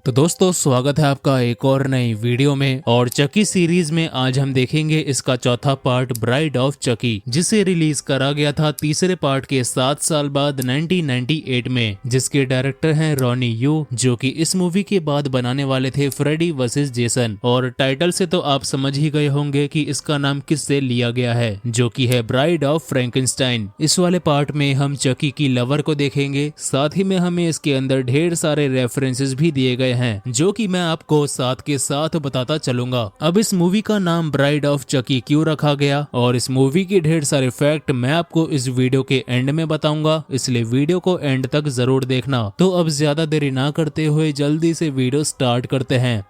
तो दोस्तों स्वागत है आपका एक और नई वीडियो में। और चकी सीरीज में आज हम देखेंगे इसका चौथा पार्ट ब्राइड ऑफ चकी, जिसे रिलीज करा गया था तीसरे पार्ट के 7 साल बाद 1998 में, जिसके डायरेक्टर हैं रॉनी यू, जो कि इस मूवी के बाद बनाने वाले थे फ्रेडी वर्सेस जेसन। और टाइटल से तो आप समझ ही गए होंगे कि इसका नाम किससे लिया गया है, जो कि है ब्राइड ऑफ फ्रैंकेनस्टाइन। इस वाले पार्ट में हम चकी की लवर को देखेंगे, साथ ही में हमें इसके अंदर ढेर सारे रेफरेंसेस भी दिए गए हैं, जो कि मैं आपको साथ के साथ बताता चलूंगा। अब इस मूवी का नाम ब्राइड ऑफ चकी क्यों रखा गया और इस मूवी के ढेर सारे फैक्ट मैं आपको इस वीडियो के एंड में बताऊंगा, इसलिए वीडियो को एंड तक जरूर देखना। तो अब ज्यादा देरी ना करते हुए जल्दी से वीडियो स्टार्ट करते हैं।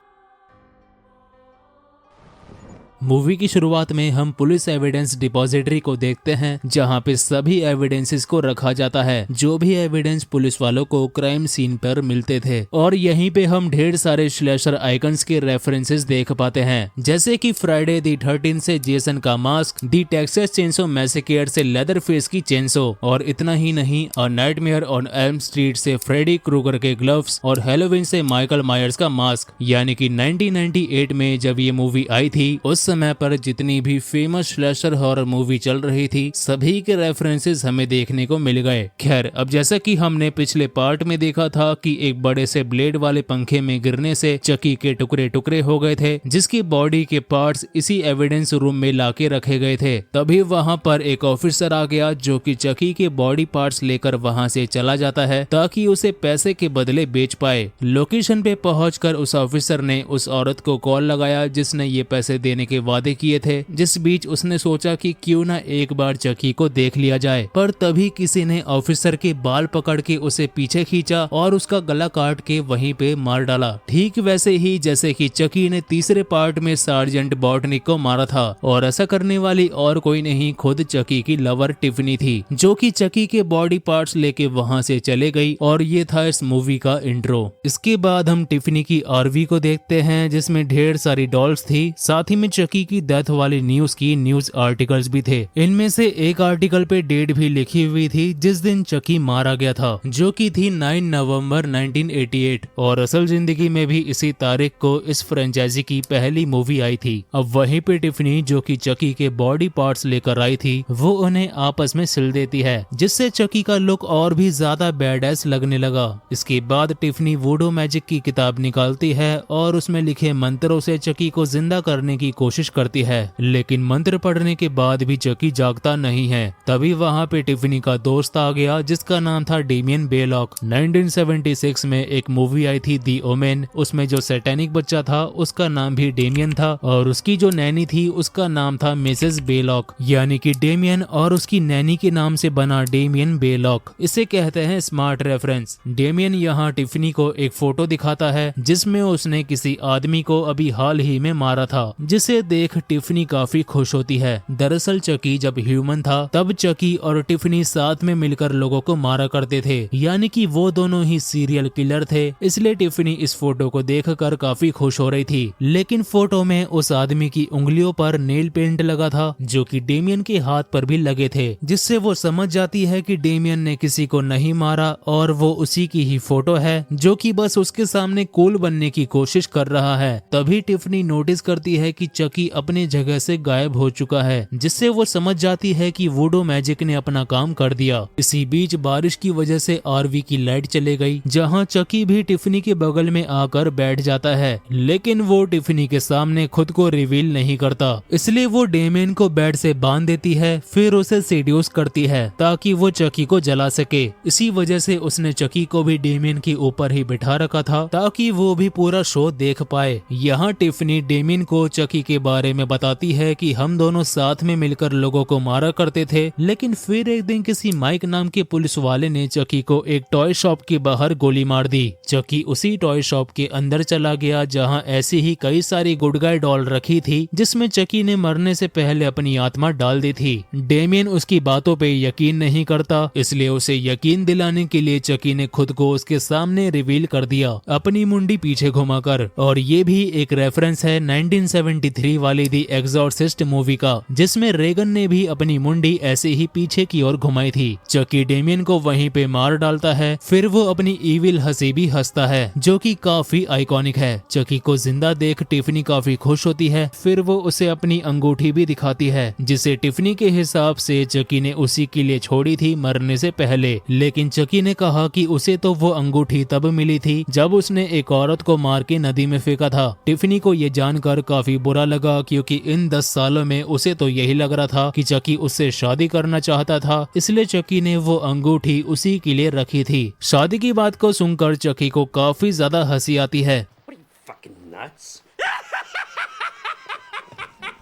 मूवी की शुरुआत में हम पुलिस एविडेंस डिपॉजिटरी को देखते हैं, जहां पे सभी एविडेंसेस को रखा जाता है, जो भी एविडेंस पुलिस वालों को क्राइम सीन पर मिलते थे। और यहीं पे हम ढेर सारे स्लैशर आइकन्स के रेफरेंसेस देख पाते हैं, जैसे कि फ्राइडे द 13 से जेसन का मास्क, दी टेक्सास चेनसो मैसेकेयर से लेदर फेस की चेनसो, और इतना ही नहीं, a nightmare on Elm street से फ्रेडी क्रूगर के ग्लव्स और हैलोवीन से माइकल मायर्स का मास्क। यानी कि 1998 में जब ये मूवी आई थी, उस समय पर जितनी भी फेमस स्लैशर हॉरर मूवी चल रही थी, सभी के रेफरेंसेस हमें देखने को मिल गए। खैर, अब जैसा कि हमने पिछले पार्ट में देखा था कि एक बड़े से ब्लेड वाले पंखे में गिरने से चकी के टुकड़े टुकड़े हो गए थे, जिसकी बॉडी के पार्ट्स इसी एविडेंस रूम में लाके रखे गए थे। तभी वहां पर एक ऑफिसर आ गया, जो कि चकी के बॉडी पार्ट्स लेकर वहां से चला जाता है, ताकि उसे पैसे के बदले बेच पाए। लोकेशन पे पहुंचकर उस ऑफिसर ने उस औरत को कॉल लगाया, जिसने ये पैसे देने के वादे किए थे। जिस बीच उसने सोचा कि क्यों ना एक बार चकी को देख लिया जाए, पर तभी किसी ने ऑफिसर के बाल पकड़ के उसे पीछे खींचा और उसका गला काट के वहीं पे मार डाला, ठीक वैसे ही जैसे कि चकी ने तीसरे पार्ट में सार्जेंट बॉटनिक को मारा था। और ऐसा करने वाली और कोई नहीं, खुद चकी की लवर टिफनी थी, जो कि चकी के बॉडी पार्ट्स लेके वहां से चले गई। और ये था इस मूवी का इंट्रो। इसके बाद हम टिफनी की आरवी को देखते हैं, जिसमें ढेर सारी डॉल्स थी, साथ ही में चकी की डेथ वाली न्यूज की न्यूज आर्टिकल्स भी थे। इनमें से एक आर्टिकल पे डेट भी लिखी हुई थी जिस दिन चकी मारा गया था, जो कि थी 9 नवंबर 1988। और असल जिंदगी में भी इसी तारीख को इस फ्रेंचाइजी की पहली मूवी आई थी। अब वहीं पे टिफनी, जो कि चकी के बॉडी पार्ट्स लेकर आई थी, वो उन्हें आपस में सिल देती है, जिससे चकी का लुक और भी ज्यादा बैडएस लगने लगा। इसके बाद टिफनी वुडो मैजिक की किताब निकालती है और उसमें लिखे मंत्रों से चकी को जिंदा करने की कोशिश करती है, लेकिन मंत्र पढ़ने के बाद भी चकी जागता नहीं है। तभी वहाँ पे टिफनी का दोस्त आ गया, जिसका नाम था डेमियन बेलॉक। 1976 में एक मूवी आई थी दी ओमेन, उसमें जो सैटेनिक बच्चा था उसका नाम भी डेमियन था, और उसकी जो नैनी थी उसका नाम था मिसेस बेलॉक। यानी कि डेमियन और उसकी नैनी के नाम से बना डेमियन बेलॉक। इसे कहते हैं स्मार्ट रेफरेंस। डेमियन यहाँ टिफनी को एक फोटो दिखाता है, जिसमें उसने किसी आदमी को अभी हाल ही में मारा था, जिसे देख टिफनी काफी खुश होती है। दरअसल चकी जब ह्यूमन था, तब चकी और टिफनी साथ में मिलकर लोगों को मारा करते थे, यानी कि वो दोनों ही सीरियल किलर थे। इसलिए टिफनी इस फोटो को देखकर काफी खुश हो रही थी। लेकिन फोटो में उस आदमी की उंगलियों पर नेल पेंट लगा था, जो कि डेमियन के हाथ पर भी लगे थे, जिससे वो समझ जाती है कि डेमियन ने किसी को नहीं मारा और वो उसी की ही फोटो है, जो कि बस उसके सामने कूल बनने की कोशिश कर रहा है। तभी टिफनी नोटिस करती है कि चकी अपनी जगह से गायब हो चुका है, जिससे वो समझ जाती है कि वुडो मैजिक ने अपना काम कर दिया। इसी बीच बारिश की वजह से आरवी की लाइट चले गई, जहां चकी भी टिफनी के बगल में आकर बैठ जाता है, लेकिन वो टिफनी के सामने खुद को रिवील नहीं करता। इसलिए वो डेमियन को बेड से बांध देती है, फिर उसे सेड्यूस करती है ताकि वो चकी को जला सके। इसी वजह से उसने चकी को भी डेमियन के ऊपर ही बिठा रखा था, ताकि वो भी पूरा शो देख पाए। यहाँ टिफनी डेमियन को चकी के बारे में बताती है कि हम दोनों साथ में मिलकर लोगों को मारा करते थे, लेकिन फिर एक दिन किसी माइक नाम के पुलिस वाले ने चकी को एक टॉय शॉप के बाहर गोली मार दी। चकी उसी टॉय शॉप के अंदर चला गया, जहां ऐसी ही कई सारी गुड गाय डॉल रखी थी, जिसमें चकी ने मरने से पहले अपनी आत्मा डाल दी थी। डेमियन उसकी बातों पे यकीन नहीं करता, इसलिए उसे यकीन दिलाने के लिए चकी ने खुद को उसके सामने रिवील कर दिया, अपनी मुंडी पीछे घुमाकर। और ये भी एक रेफरेंस है 1973 गई वाली दी एग्जॉर्सिस्ट मूवी का, जिसमें रेगन ने भी अपनी मुंडी ऐसे ही पीछे की ओर घुमाई थी। चकी डेमियन को वहीं पे मार डालता है, फिर वो अपनी ईविल हंसी भी हंसता है जो कि काफी आइकॉनिक है। चकी को जिंदा देख टिफनी काफी खुश होती है, फिर वो उसे अपनी अंगूठी भी दिखाती है, जिसे टिफनी के हिसाब से चकी ने उसी के लिए छोड़ी थी मरने से पहले। लेकिन चकी ने कहा कि उसे तो वो अंगूठी तब मिली थी जब उसने एक औरत को मार के नदी में फेंका था। टिफनी को ये जानकर काफी बुरा लगा, क्योंकि इन 10 सालों में उसे तो यही लग रहा था कि चकी उससे शादी करना चाहता था, इसलिए चकी ने वो अंगूठी उसी के लिए रखी थी। शादी की बात को सुनकर चकी को काफी ज्यादा हंसी आती है,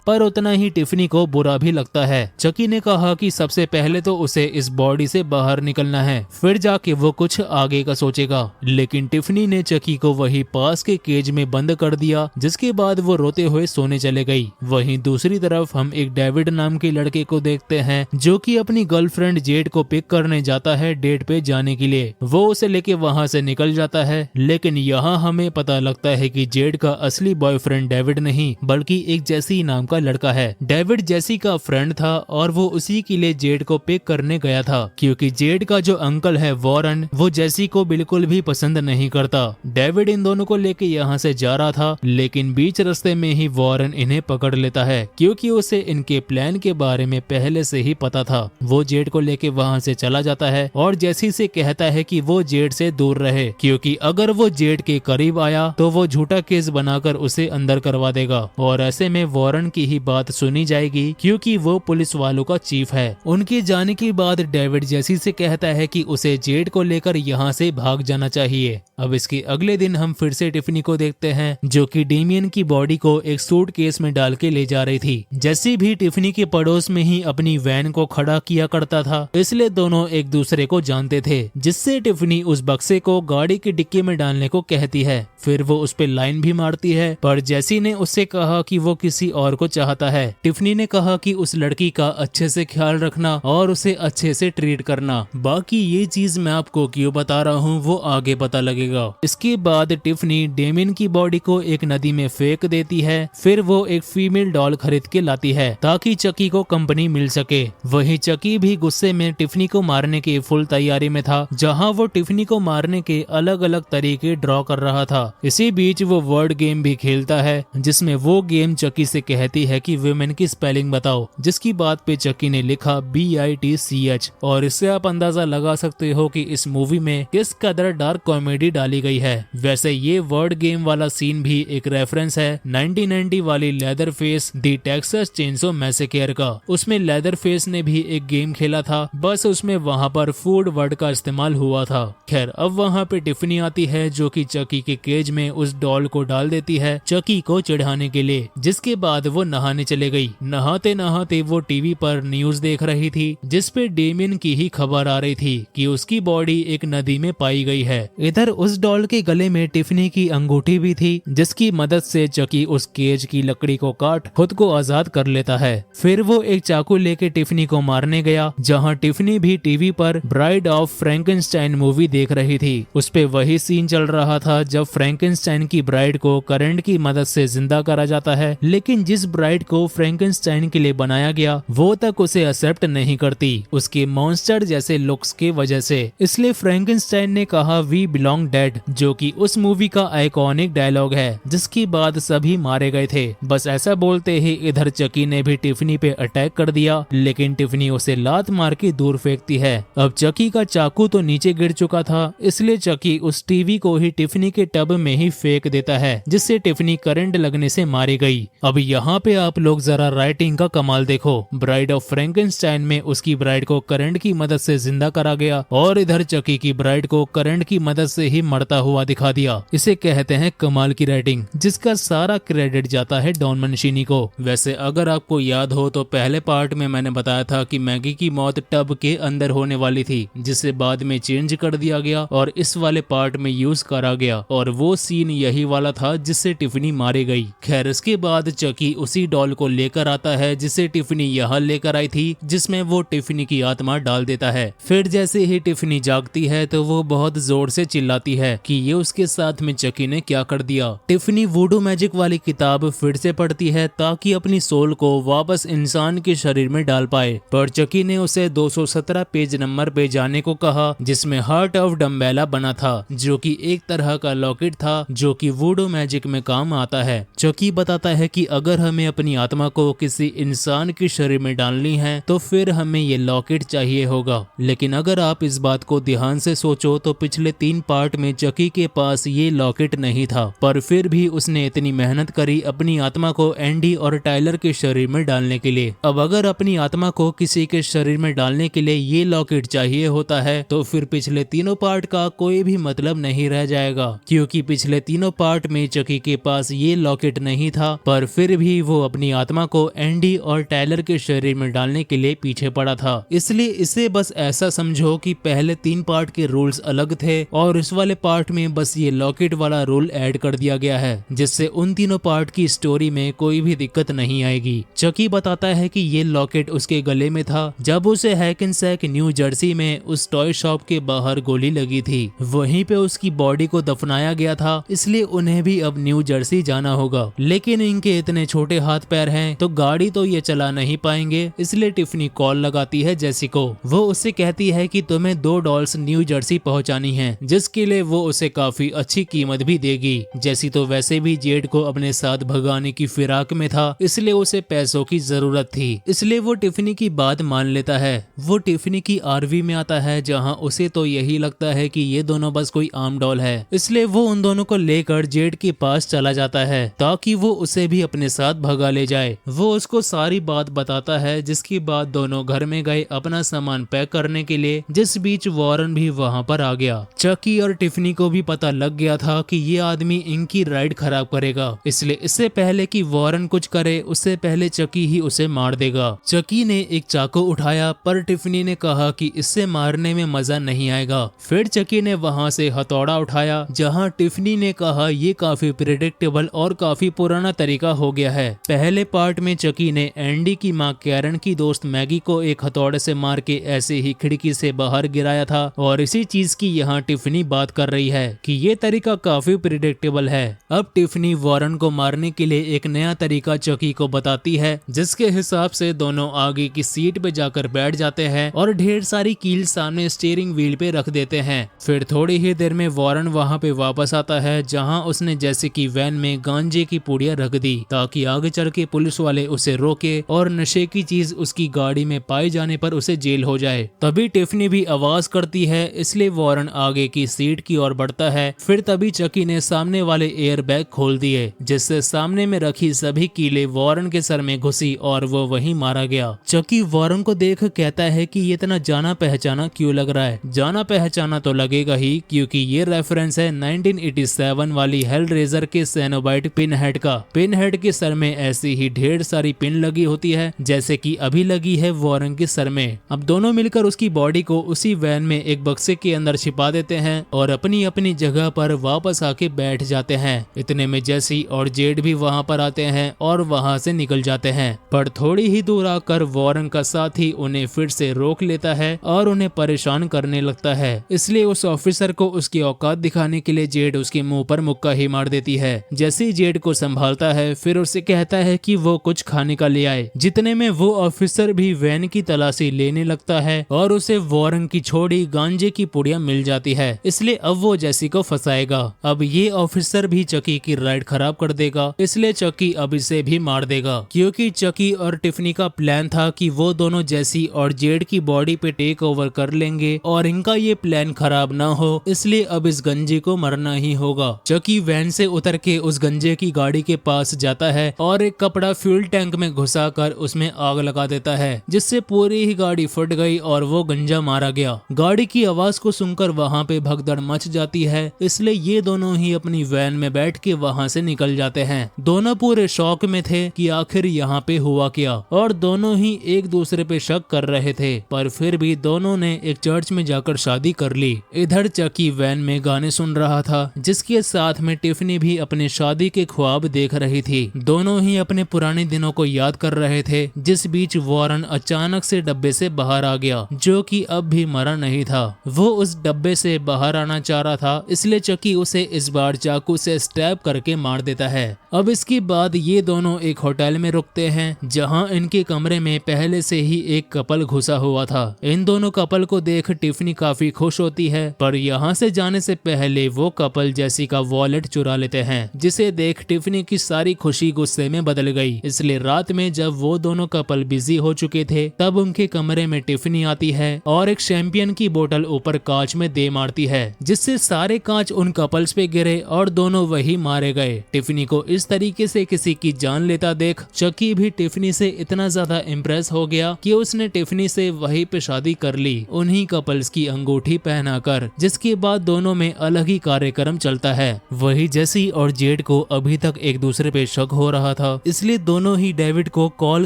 पर उतना ही टिफनी को बुरा भी लगता है। चकी ने कहा कि सबसे पहले तो उसे इस बॉडी से बाहर निकलना है, फिर जाके वो कुछ आगे का सोचेगा। लेकिन टिफनी ने चकी को वही पास के केज में बंद कर दिया, जिसके बाद वो रोते हुए सोने चले गई। वहीं दूसरी तरफ हम एक डेविड नाम के लड़के को देखते हैं जो कि अपनी गर्लफ्रेंड जेड को पिक करने जाता है डेट पे जाने के लिए। वो उसे लेके वहाँ से निकल जाता है, लेकिन यहाँ हमें पता लगता है कि जेड का असली बॉयफ्रेंड डेविड नहीं बल्कि एक जैसी नाम का लड़का है। डेविड जेसी का फ्रेंड था और वो उसी के लिए जेड को पिक करने गया था, क्योंकि जेड का जो अंकल है वॉरेन, वो जेसी को बिल्कुल भी पसंद नहीं करता। डेविड इन दोनों को लेके यहाँ से जा रहा था, लेकिन बीच रास्ते में ही वॉरेन इन्हें पकड़ लेता है, क्योंकि उसे इनके प्लान के बारे में पहले से ही पता था। वो जेड को लेके वहाँ से चला जाता है और जेसी से कहता है कि वो जेड से दूर रहे, क्योंकि अगर वो जेड के करीब आया तो वो झूठा केस बनाकर उसे अंदर करवा देगा, और ऐसे में वॉरेन की ही बात सुनी जाएगी, क्योंकि वो पुलिस वालों का चीफ है। उनके जाने के बाद डेविड जेसी से कहता है कि उसे जेड को लेकर यहाँ से भाग जाना चाहिए। अब इसके अगले दिन हम फिर से टिफनी को देखते हैं, जो कि डेमियन की बॉडी को एक सूट केस में डाल के ले जा रही थी। जेसी भी टिफनी के पड़ोस में ही अपनी वैन को खड़ा किया करता था, इसलिए दोनों एक दूसरे को जानते थे, जिससे टिफनी उस बक्से को गाड़ी की डिक्की में डालने को कहती है। फिर वो उस पे लाइन भी मारती है, पर जेसी ने उससे कहा कि वो किसी और को चाहता है। टिफनी ने कहा कि उस लड़की का अच्छे से ख्याल रखना और उसे अच्छे से ट्रीट करना। बाकी ये चीज मैं आपको क्यों बता रहा हूँ वो आगे पता लगेगा। इसके बाद टिफनी डेमियन की बॉडी को एक नदी में फेंक देती है। फिर वो एक फीमेल डॉल खरीद के लाती है ताकि चकी को कंपनी मिल सके। वहीं चकी भी गुस्से में टिफनी को मारने की फुल तैयारी में था, जहाँ वो टिफनी को मारने के अलग अलग तरीके ड्रॉ कर रहा था। इसी बीच वो वर्ड गेम भी खेलता है, जिसमें वो गेम चकी से कहती है कि वुमेन की स्पेलिंग बताओ, जिसकी बात पे चकी ने लिखा BITCH। और इससे आप अंदाजा लगा सकते हो कि इस मूवी में किस कदर डार्क कॉमेडी डाली गई है। वैसे ये वर्ड गेम वाला सीन भी एक रेफरेंस है 1990 वाली लेदर फेस दी टेक्सास चेनसो मैसेकेयर का। उसमें लेदर फेस ने भी एक गेम खेला था, बस उसमें वहाँ पर फूड वर्ड का इस्तेमाल हुआ था। खैर अब वहाँ पे टिफनी आती है, जो कि चकी के केज में उस डॉल को डाल देती है चकी को चिढ़ाने के लिए, जिसके बाद वो नहाने चले गई। नहाते नहाते वो टीवी पर न्यूज देख रही थी, जिसपे डेमियन की ही खबर आ रही थी कि उसकी बॉडी एक नदी में पाई गई है। इधर उस डॉल के गले में टिफनी की अंगूठी भी थी, जिसकी मदद से चकी उस केज की लकड़ी को काट खुद को आजाद कर लेता है। फिर वो एक चाकू लेके टिफनी को मारने गया, जहाँ टिफनी भी टीवी पर ब्राइड ऑफ फ्रैंकेनस्टाइन मूवी देख रही थी। उस पे वही सीन चल रहा था जब फ्रैंकेनस्टाइन की ब्राइड को करंट की मदद से जिंदा करा जाता है, लेकिन जिस ब्राइड को फ्रैंकेनस्टाइन के लिए बनाया गया वो तक उसे एक्सेप्ट नहीं करती उसके मॉन्स्टर जैसे लुक्स की वजह से। इसलिए फ्रैंकेनस्टाइन ने कहा वी बिलोंग डेड, जो कि उस मूवी का आइकॉनिक डायलॉग है, जिसके बाद सभी मारे गए थे। बस ऐसा बोलते ही इधर चकी ने भी टिफनी पे अटैक कर दिया, लेकिन टिफनी उसे लात मार के दूर फेंकती है। अब चकी का चाकू तो नीचे गिर चुका था, इसलिए चकी उस टीवी को ही टिफनी के टब में ही फेंक देता है, जिससे टिफनी करंट लगने से मारी गई। अब यहाँ पे आप लोग जरा राइटिंग का कमाल देखो। ब्राइड ऑफ फ्रैंकेनस्टाइन में उसकी ब्राइड को करंट की मदद से जिंदा करा गया, और इधर चकी की ब्राइड को करंट की मदद से ही मरता हुआ दिखा दिया। इसे कहते हैं कमाल की राइटिंग, जिसका सारा क्रेडिट जाता है डॉन मैंचिनी को। वैसे अगर आपको याद हो तो पहले पार्ट में मैंने बताया था कि मैगी की मौत टब के अंदर होने वाली थी, जिसे बाद में चेंज कर दिया गया और इस वाले पार्ट में यूज करा गया, और वो सीन यही वाला था जिससे टिफनी मारी गई। खैर इसके बाद चकी उसी डॉल को लेकर आता है जिसे टिफनी यहाँ लेकर आई थी, जिसमें वो टिफनी की आत्मा डाल देता है। फिर जैसे ही टिफनी जागती है तो वो बहुत जोर से चिल्लाती जाती है कि ये उसके साथ में चकी ने क्या कर दिया। टिफनी वुडू मैजिक वाली किताब फिर से पढ़ती है ताकि अपनी सोल को वापस इंसान के शरीर में डाल पाए, पर चकी ने उसे 217 पेज नंबर पे जाने को कहा जिसमें हार्ट ऑफ डम्बेला बना था, जो कि एक तरह का लॉकेट था जो कि वुडू मैजिक में काम आता है। चकी बताता है कि अगर हमें अपनी आत्मा को किसी इंसान के शरीर में डालनी है तो फिर हमें ये लॉकेट चाहिए होगा। लेकिन अगर आप इस बात को ध्यान से सोचो तो पिछले 3 पार्ट में चकी के पास ये लॉकेट नहीं था, पर फिर भी उसने इतनी मेहनत करी अपनी आत्मा को एंडी और टाइलर के शरीर में डालने के लिए। अब अगर अपनी आत्मा को किसी के शरीर में डालने के लिए ये लॉकेट चाहिए होता है तो फिर पिछले तीनों पार्ट का कोई भी मतलब नहीं रह जाएगा, क्योंकि पिछले तीनों पार्ट में चकी के पास ये लॉकेट नहीं था, पर फिर भी वो अपनी आत्मा को एंडी और टाइलर के शरीर में डालने के लिए पीछे पड़ा था। इसलिए इसे बस ऐसा समझो कि पहले 3 पार्ट के रूल्स अलग थे और इस वाले पार्ट में बस ये लॉकेट वाला रूल ऐड कर दिया गया है, जिससे उन तीनों पार्ट की स्टोरी में कोई भी दिक्कत नहीं आएगी। चकी बताता है कि ये लॉकेट उसके गले में था जब उसे हैकिनसैक न्यू जर्सी में उस टॉय शॉप के बाहर गोली लगी थी। वहीं पे उसकी बॉडी को दफनाया गया था, इसलिए उन्हें भी अब न्यू जर्सी जाना होगा। लेकिन इनके इतने छोटे हाथ पैर हैं तो गाड़ी तो ये चला नहीं पाएंगे, इसलिए टिफनी कॉल लगाती है जेसी को। वो उससे कहती है कि तुम्हें 2 डॉल्स न्यू जर्सी पहुंचानी है, जिसके लिए वो उसे काफी अच्छी कीमत भी देगी। जेसी तो वैसे भी जेड को अपने साथ भगाने की फिराक में था, इसलिए उसे पैसों की जरूरत थी, इसलिए वो टिफनी की बात मान लेता है। वो टिफनी की आरवी में आता है जहां उसे तो यही लगता है कि ये दोनों बस कोई आम डॉल है, इसलिए वो उन दोनों को लेकर जेड के पास चला जाता है ताकि वो उसे भी अपने साथ भगा ले जाए। वो उसको सारी बात बताता है, जिसके बाद दोनों घर में गए अपना सामान पैक करने के लिए, जिस बीच वॉरेन भी वहां पर आ गया। चकी और टिफनी को भी पता लग गया था कि ये आदमी इनकी राइड खराब करेगा, इसलिए इससे पहले कि वॉरेन कुछ करे उससे पहले चकी ही उसे मार देगा। चकी ने एक चाकू उठाया, पर टिफनी ने कहा कि इससे मारने में मजा नहीं आएगा। फिर चकी ने वहां से हथौड़ा उठाया, जहां टिफनी ने कहा ये काफी प्रेडिक्टेबल और काफी पुराना तरीका हो गया है। पहले पार्ट में चकी ने एंडी की माँ कैरन की दोस्त मैगी को एक हथौड़े से मार के ऐसे ही खिड़की से बाहर गिराया था, और इसी चीज की यहाँ टिफनी बात कर रही है कि ये तरीका काफी प्रेडिक्टेबल है। अब टिफनी वॉरेन को मारने के लिए एक नया तरीका चकी को बताती है, जिसके हिसाब से दोनों आगे की सीट पे जाकर बैठ जाते हैं और ढेर सारी कील सामने स्टीयरिंग व्हील पे रख देते हैं। फिर थोड़ी ही देर में वॉरेन वहाँ पे वापस आता है, जहाँ उसने जैसे की वैन में गांजे की पुड़िया रख दी ताकि आगे चल के पुलिस वाले उसे रोके और नशे की चीज उसकी गाड़ी में पाए जाने पर उसे जेल हो जाए। तभी टिफनी भी आवाज करती है, इसलिए वॉरेन आगे की सीट की ओर बढ़ता है। फिर तभी चकी ने सामने वाले एयर बैग खोल दिए, जिससे सामने में रखी सभी कीलें वॉरेन के सर में घुसी और वो वहीं मारा गया। चकी वॉरेन को देख कहता है कि ये इतना जाना पहचाना क्यों लग रहा है। जाना पहचाना तो लगेगा ही, क्योंकि ये रेफरेंस है 1987 वाली हेलरेजर के सेनोबाइट पिन हेड का। पिन हेड के सर में ऐसी ही ढेर सारी पिन लगी होती है, जैसे कि अभी लगी है वॉरेन के सर में। अब दोनों मिलकर उसकी बॉडी को उसी वैन में एक बक्से के अंदर छिपा देते हैं और अपनी अपनी जगह पर वापस आके बैठ जाते हैं। इतने में जेसी और जेड भी वहां पर आते हैं और वहां से निकल जाते हैं, पर थोड़ी ही दूर आकर वॉरेन का साथी उन्हें फिर से रोक लेता है और उन्हें परेशान करने लगता है। इसलिए उस ऑफिसर को उसकी औकात दिखाने के लिए जेड उसके मुंह पर मुक्का ही मार देती है। जैसे जेड को संभालता है, फिर उसे कहता है कि वो कुछ खाने का ले आए। जितने में वो ऑफिसर भी वैन की तलाशी लेने लगता है और उसे वॉरेन की छोड़ी गांजे की पुड़िया मिल जाती है, इसलिए अब वो जेसी को फंसाएगा। अब ये ऑफिसर भी चकी की राइड खराब कर देगा, इसलिए चकी अब इसे भी मार देगा, क्योंकि चकी और टिफनी का प्लान था कि वो दोनों जेसी और जेड की बॉडी पे टेक ओवर कर लेंगे और इनका ये प्लान खराब ना हो, इसलिए अब इस गंजे को मरना ही होगा। चकी वैन से उतर के उस गंजे की गाड़ी के पास जाता है और एक कपड़ा फ्यूल टैंक में घुसाकर उसमें आग लगा देता है, जिससे पूरी ही गाड़ी फट गई और वो गंजा मारा गया। गाड़ी की आवाज को सुनकर वहाँ पे भगदड़ मच जाती है, इसलिए ये दोनों ही अपनी वैन में बैठ के वहाँ से निकल जाते हैं। दोनों पूरे शौक में थे कि आखिर यहाँ पे हुआ क्या, और दोनों ही एक दूसरे पे शक कर रहे थे, पर फिर भी दोनों ने एक चर्च में जाकर शादी कर ली। इधर चकी वैन में गाने सुन रहा था, जिसके साथ में टिफनी भी अपने शादी के ख्वाब देख रही थी। दोनों ही अपने पुराने दिनों को याद कर रहे थे, जिस बीच वॉरेन अचानक से डब्बे से बाहर आ गया, जो कि अब भी मरा नहीं था। वो उस डब्बे से बाहर आना करना चाह रहा था, इसलिए चकी उसे इस बार चाकू से स्टैब करके मार देता है। अब इसके बाद ये दोनों एक होटल में रुकते हैं जहां इनके कमरे में पहले से ही एक कपल घुसा हुआ था। इन दोनों कपल को देख टिफनी काफी खुश होती है, पर यहाँ से जाने से पहले वो कपल जेसी का वॉलेट चुरा लेते हैं, जिसे देख टिफनी की सारी खुशी गुस्से में बदल गई। इसलिए रात में जब वो दोनों कपल बिजी हो चुके थे तब उनके कमरे में टिफनी आती है और एक शैंपियन की बोतल ऊपर कांच में दे मारती है, जिससे सारे कांच उन कपल्स पे गिरे और दोनों वही मारे गए। टिफनी को इस तरीके से किसी की जान लेता देख चकी भी टिफनी से इतना ज्यादा इम्प्रेस हो गया कि उसने टिफनी से वही पे शादी कर ली, उन्हीं कपल्स की अंगूठी पहनाकर, जिसके बाद दोनों में अलग ही कार्यक्रम चलता है। वही जेसी और जेड को अभी तक एक दूसरे पे शक हो रहा था, इसलिए दोनों ही डेविड को कॉल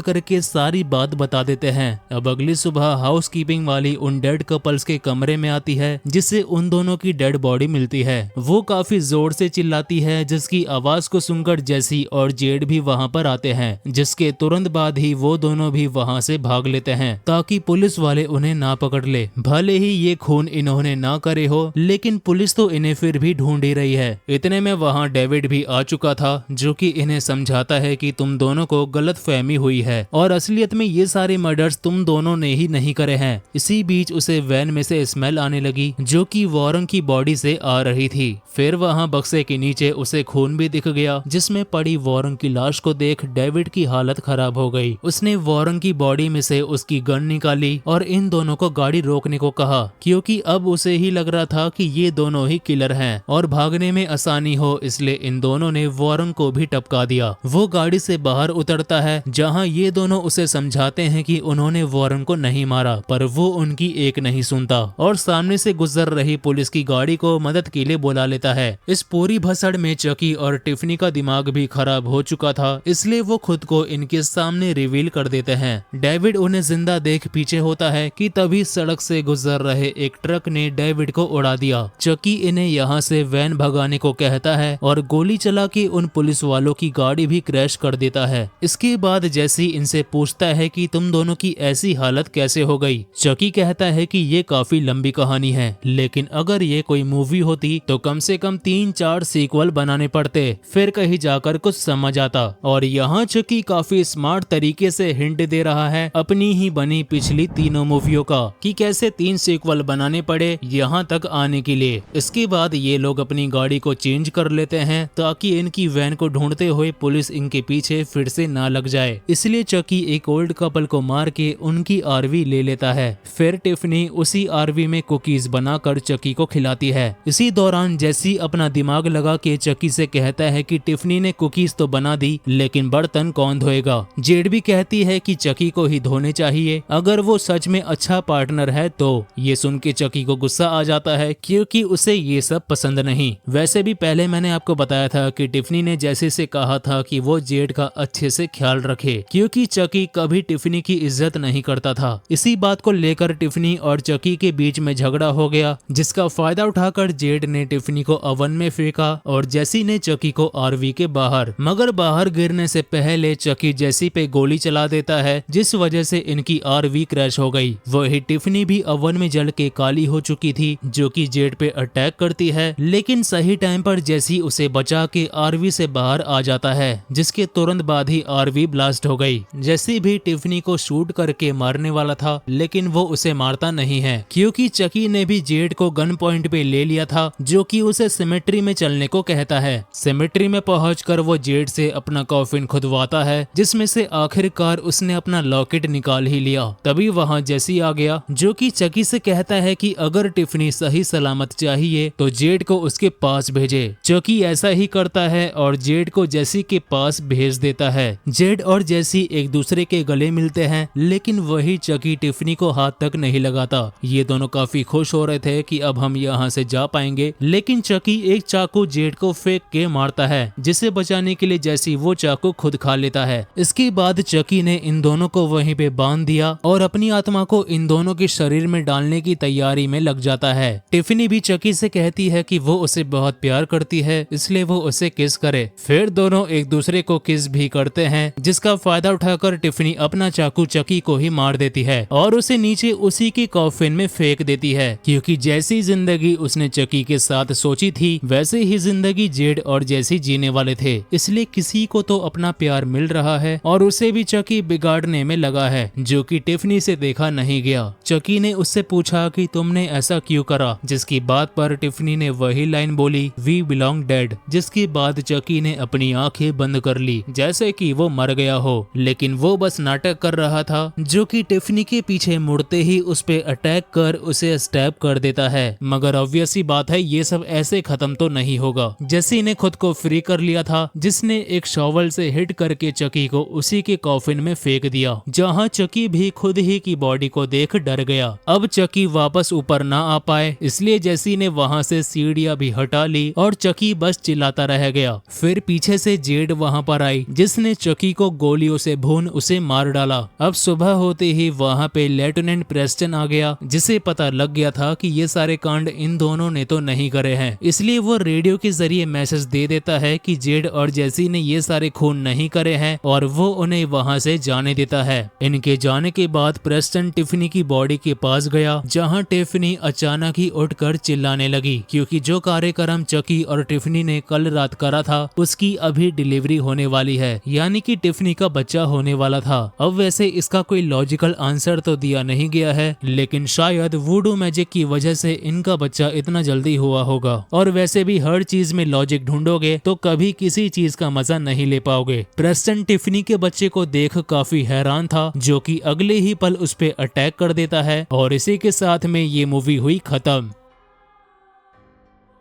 करके सारी बात बता देते हैं। अब अगली सुबह हाउसकीपिंग वाली उन डेड कपल्स के कमरे में आती है, जिससे उन दोनों की डेड बॉडी मिलती है। वो काफी जोर से चिल्लाती है, जिसकी आवाज को सुनकर जेसी और जेड भी वहाँ पर आते हैं, जिसके तुरंत बाद ही वो दोनों भी वहाँ से भाग लेते हैं ताकि पुलिस वाले उन्हें ना पकड़ ले। भले ही ये खून इन्होंने ना करे हो, लेकिन पुलिस तो इन्हें फिर भी ढूंढ ही रही है। इतने में वहाँ डेविड भी आ चुका था, जो कि इन्हें समझाता है कि तुम दोनों को गलत फहमी हुई है और असलियत में ये सारे मर्डर्स तुम दोनों ने ही नहीं करे हैं। इसी बीच उसे वैन में से स्मेल आने लगी, जो कि वॉरेन की बॉडी से आ रही थी। फिर वहाँ बक्से के नीचे उसे खून भी दिख गया, जिसमें पड़ी वॉरेन की लाश को देख डेविड की हालत खराब हो गई। उसने वॉरेन की बॉडी में से उसकी गन निकाली और इन दोनों को गाड़ी रोकने को कहा, क्योंकि अब उसे ही लग रहा था कि ये दोनों ही किलर हैं और भागने में आसानी हो, इसलिए इन दोनों ने वॉरेन को भी टपका दिया। वो गाड़ी से बाहर उतरता है, जहाँ ये दोनों उसे समझाते हैं कि उन्होंने वॉरेन को नहीं मारा, पर वो उनकी एक नहीं सुनता और सामने से गुजर रही पुलिस की गाड़ी को मदद के लिए बुला लेता है। इस पूरी भसड़ में चकी और टिफनी का दिमाग भी खराब हो चुका था, इसलिए वो खुद को इनके सामने रिवील कर देते हैं। डेविड उन्हें जिंदा देख पीछे होता है कि तभी सड़क से गुजर रहे एक ट्रक ने डेविड को उड़ा दिया। चकी इन्हें यहाँ से वैन भगाने को कहता है और गोली चला के उन पुलिस वालों की गाड़ी भी क्रैश कर देता है। इसके बाद जैसी इनसे पूछता है कि तुम दोनों की ऐसी हालत कैसे हो गई। चकी कहता है कि ये काफी लंबी कहानी है, लेकिन अगर ये कोई मूवी होती तो कम से कम 3-4 सीक्वल बनाने पड़ते, फिर कहीं जाकर कुछ समझ आता। और यहाँ चकी काफी स्मार्ट तरीके से हिंट दे रहा है अपनी ही बनी पिछली तीनों मूवियों का, कि कैसे 3 सीक्वल बनाने पड़े यहाँ तक आने के लिए। इसके बाद ये लोग अपनी गाड़ी को चेंज कर लेते हैं ताकि इनकी वैन को ढूंढते हुए पुलिस इनके पीछे फिर से ना लग जाए। इसलिए चकी एक ओल्ड कपल को मार के उनकी आरवी ले लेता है। फिर टिफनी उसी आरवी में कुकीज बनाकर चकी को खिलाती है। इसी दौरान जेसी अपना दिमाग लगा के चकी से कहता है कि टिफनी ने कुकीज तो बना दी, लेकिन बर्तन कौन धोएगा। जेड भी कहती है कि चकी को ही धोने चाहिए, अगर वो सच में अच्छा पार्टनर है तो। ये सुन के चकी को गुस्सा आ जाता है, क्योंकि उसे ये सब पसंद नहीं। वैसे भी पहले मैंने आपको बताया था कि टिफनी ने जेसी से कहा था कि वो जेड का अच्छे से ख्याल रखे, क्योंकि चकी कभी टिफनी की इज्जत नहीं करता था। इसी बात को लेकर टिफनी और चकी के बीच में झगड़ा हो गया, जिसका फायदा उठाकर जेड ने टिफनी को ओवन में फेंका और जेसी ने चकी को आरवी के बाहर, मगर बाहर गिरने से पहले चकी जेसी पे गोली चला देता है, जिस वजह से इनकी आरवी क्रैश हो गई। वही टिफनी भी ओवन में जल के काली हो चुकी थी, जो कि जेड पे अटैक करती है, लेकिन सही टाइम पर जेसी उसे बचा के आरवी से बाहर आ जाता है, जिसके तुरंत बाद ही आरवी ब्लास्ट हो गई। जेसी भी टिफनी को शूट करके मारने वाला था, लेकिन वो उसे मारता नहीं है, क्योंकि चकी ने भी जेड को गन पॉइंट पे ले लिया था, जो कि उसे सिमेट्री में चलने को कहता है। सिमेट्री में पहुंचकर वो जेड से अपना कॉफिन खुदवाता है, जिसमें से आखिरकार उसने अपना लॉकेट निकाल ही लिया। तभी वहाँ जेसी आ गया, जो कि चकी से कहता है कि अगर टिफनी सही सलामत चाहिए तो जेड को उसके पास भेजे। चकी ऐसा ही करता है और जेड को जेसी के पास भेज देता है। जेड और जेसी एक दूसरे के गले मिलते हैं, लेकिन वही चकी टिफनी को हाथ तक नहीं लगाता। ये दोनों काफी खुश हो रहे थे कि अब हम यहाँ से जा पाएंगे, लेकिन चकी एक चाकू जेड को फेंक के मारता है, जिसे बचाने के लिए जेसी वो चाकू खुद खा लेता है। इसके बाद चकी ने इन दोनों को वहीं पे बांध दिया और अपनी आत्मा को इन दोनों के शरीर में डालने की तैयारी में लग जाता है। टिफनी भी चकी से कहती है कि वो उसे बहुत प्यार करती है, इसलिए वो उसे किस करे। फिर दोनों एक दूसरे को किस भी करते हैं, जिसका फायदा उठाकर टिफनी अपना चाकू चकी को ही मार देती है और उसे नीचे उसी के कॉफिन में फेंक देती है, क्योंकि जैसी जिंदगी जिंदगी उसने चकी के साथ सोची थी वैसे ही जिंदगी जेड और जैसी जीने वाले थे, इसलिए किसी को तो अपना प्यार मिल रहा है और उसे भी चकी बिगाड़ने में लगा है, जो कि टिफनी से देखा नहीं गया। चकी ने उससे पूछा कि तुमने ऐसा क्यों करा, जिसकी बात पर टिफनी ने वही लाइन बोली, वी बिलोंग डेड, जिसके बाद चकी ने अपनी आंखें बंद कर ली जैसे कि वो मर गया हो, लेकिन वो बस नाटक कर रहा था, जो कि टिफनी के पीछे मुड़ते ही उस पे अटैक कर उसे स्टैब कर देता है। मगर ऑब्वियस ही बात है ये सब ऐसे खत्म तो नहीं होगा। जेसी ने खुद को फ्री कर लिया था, जिसने एक शॉवल से हिट करके चकी को उसी के कॉफिन में फेंक दिया, जहां चकी भी खुद ही की बॉडी को देख डर गया। अब चकी वापस ऊपर ना आ पाए, इसलिए जेसी ने वहां से सीढ़ियां भी हटा ली और चकी बस चिल्लाता रह गया। फिर पीछे से जेड वहां पर आई, जिसने चकी को गोलियों से भून उसे मार डाला। अब सुबह होते ही वहां पे लेफ्टिनेंट प्रेस्टन आ गया, जिसे पता लग गया था कि ये सारे कांड इन दोनों ने तो नहीं करे हैं, इसलिए वो रेडियो के जरिए मैसेज दे देता है कि जेड और जेसी ने ये सारे खून नहीं करे हैं और वो उन्हें वहां से जाने देता है। इनके जाने के बाद प्रेस्टन टिफनी की बॉडी के पास गया, जहां टिफनी अचानक ही उठकर चिल्लाने लगी, क्योंकि जो कार्यक्रम चकी और टिफनी ने कल रात करा था उसकी अभी डिलीवरी होने वाली है, यानी कि टिफनी का बच्चा होने वाला था। अब वैसे इसका कोई लॉजिकल आंसर तो दिया नहीं गया है, लेकिन शायद वुडू मैजिक की वजह से इनका बच्चा इतना जल्दी हुआ होगा। और वैसे भी हर चीज में लॉजिक ढूंढोगे तो कभी किसी चीज का मजा नहीं ले पाओगे। प्रेस्टन टिफनी के बच्चे को देख काफी हैरान था, जो कि अगले ही पल उस पे अटैक कर देता है और इसी के साथ में ये मूवी हुई खत्म।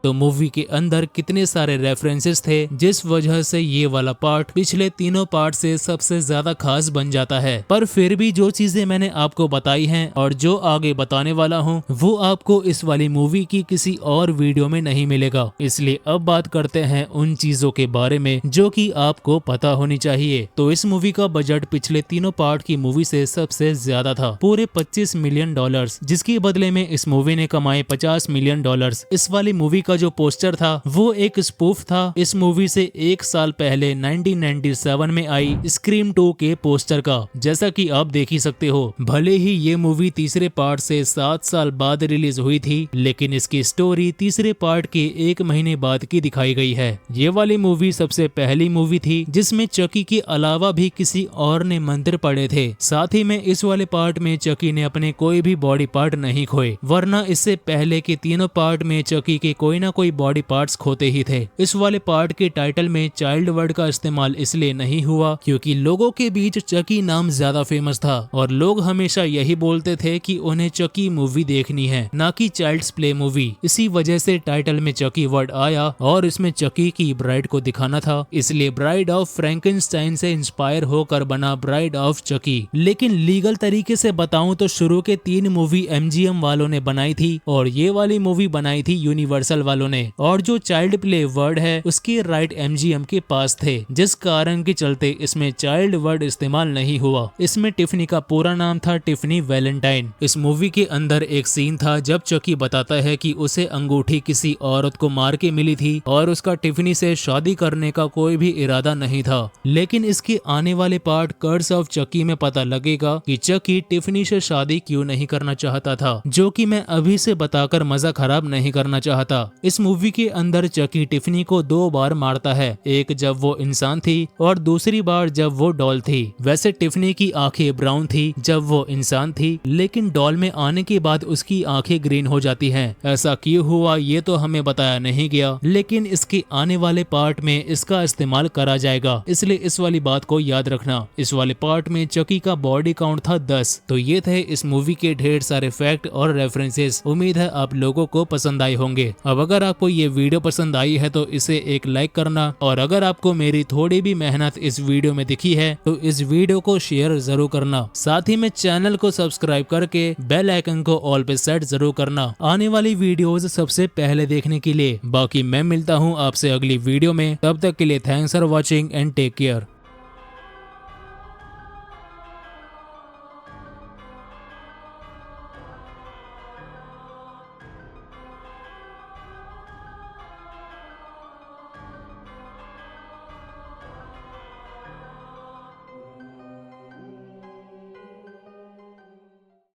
तो मूवी के अंदर कितने सारे रेफरेंसेस थे, जिस वजह से ये वाला पार्ट पिछले तीनों पार्ट से सबसे ज्यादा खास बन जाता है। पर फिर भी जो चीजें मैंने आपको बताई हैं और जो आगे बताने वाला हूँ वो आपको इस वाली मूवी की किसी और वीडियो में नहीं मिलेगा, इसलिए अब बात करते हैं उन चीजों के बारे में जो कि आपको पता होनी चाहिए। तो इस मूवी का बजट पिछले तीनों पार्ट की मूवी से सबसे ज्यादा था, पूरे $25 मिलियन, जिसके बदले में इस मूवी ने कमाए $50 मिलियन। इस वाली मूवी का जो पोस्टर था वो एक स्पूफ था इस मूवी से 1 साल पहले 1997 में आई स्क्रीम 2 के पोस्टर का, जैसा कि आप देख ही सकते हो। भले ही ये मूवी तीसरे पार्ट से 7 साल बाद रिलीज हुई थी, लेकिन इसकी स्टोरी तीसरे पार्ट के 1 महीने बाद की दिखाई गई है। ये वाली मूवी सबसे पहली मूवी थी जिसमें चकी के अलावा भी किसी और ने मंत्र पढ़े थे। साथ ही में इस वाले पार्ट में चकी ने अपने कोई भी बॉडी पार्ट नहीं खोए, वरना इससे पहले के तीनों पार्ट में चकी के कोई ना कोई बॉडी पार्ट्स खोते ही थे। इस वाले पार्ट के टाइटल में चाइल्ड वर्ड का इस्तेमाल इसलिए नहीं हुआ क्योंकि लोगों के बीच चकी नाम ज्यादा फेमस था और लोग हमेशा यही बोलते थे कि उन्हें चकी मूवी देखनी है, ना कि चाइल्ड्स प्ले मूवी। इसी वजह से टाइटल में चकी वर्ड आया और इसमें चकी की ब्राइड को दिखाना था, इसलिए ब्राइड ऑफ फ्रैंकेनस्टाइन से इंस्पायर होकर बना ब्राइड ऑफ चकी। लेकिन लीगल तरीके से बताऊं तो शुरू के 3 मूवी MGM वालों ने बनाई थी और ये वाली मूवी बनाई थी यूनिवर्सल वालों ने, और जो चाइल्ड प्ले वर्ड है उसके राइट MGM के पास थे, जिस कारण के चलते इसमें चाइल्ड वर्ड इस्तेमाल नहीं हुआ। इसमें टिफनी का पूरा नाम था टिफनी वैलेंटाइन। इस मूवी के अंदर एक सीन था जब चकी बताता है कि उसे अंगूठी किसी औरत को मार के मिली थी और उसका टिफनी से शादी करने का कोई भी इरादा नहीं था। लेकिन इसके आने वाले पार्ट कर्स ऑफ चकी में पता लगेगा कि चकी टिफनी से शादी क्यों नहीं करना चाहता था, जो कि मैं अभी से बताकर मजा खराब नहीं करना चाहता। इस मूवी के अंदर चकी टिफनी को 2 बार मारता है, एक जब वो इंसान थी और दूसरी बार जब वो डॉल थी। वैसे टिफनी की आंखें ब्राउन थी जब वो इंसान थी, लेकिन डॉल में आने के बाद उसकी आंखें ग्रीन हो जाती हैं। ऐसा क्यों हुआ ये तो हमें बताया नहीं गया, लेकिन इसके आने वाले पार्ट में इसका इस्तेमाल करा जाएगा, इसलिए इस वाली बात को याद रखना। इस वाले पार्ट में चकी का बॉडी काउंट था 10। तो ये थे इस मूवी के ढेर सारे फैक्ट और रेफरेंसेस। उम्मीद है आप लोगों को पसंद आए होंगे। अब अगर आपको ये वीडियो पसंद आई है तो इसे एक लाइक करना, और अगर आपको मेरी थोड़ी भी मेहनत इस वीडियो में दिखी है तो इस वीडियो को शेयर जरूर करना। साथ ही में चैनल को सब्सक्राइब करके बेल आइकन को ऑल पे सेट जरूर करना आने वाली वीडियोस सबसे पहले देखने के लिए। बाकी मैं मिलता हूँ आपसे अगली वीडियो में, तब तक के लिए thanks for watching and take care.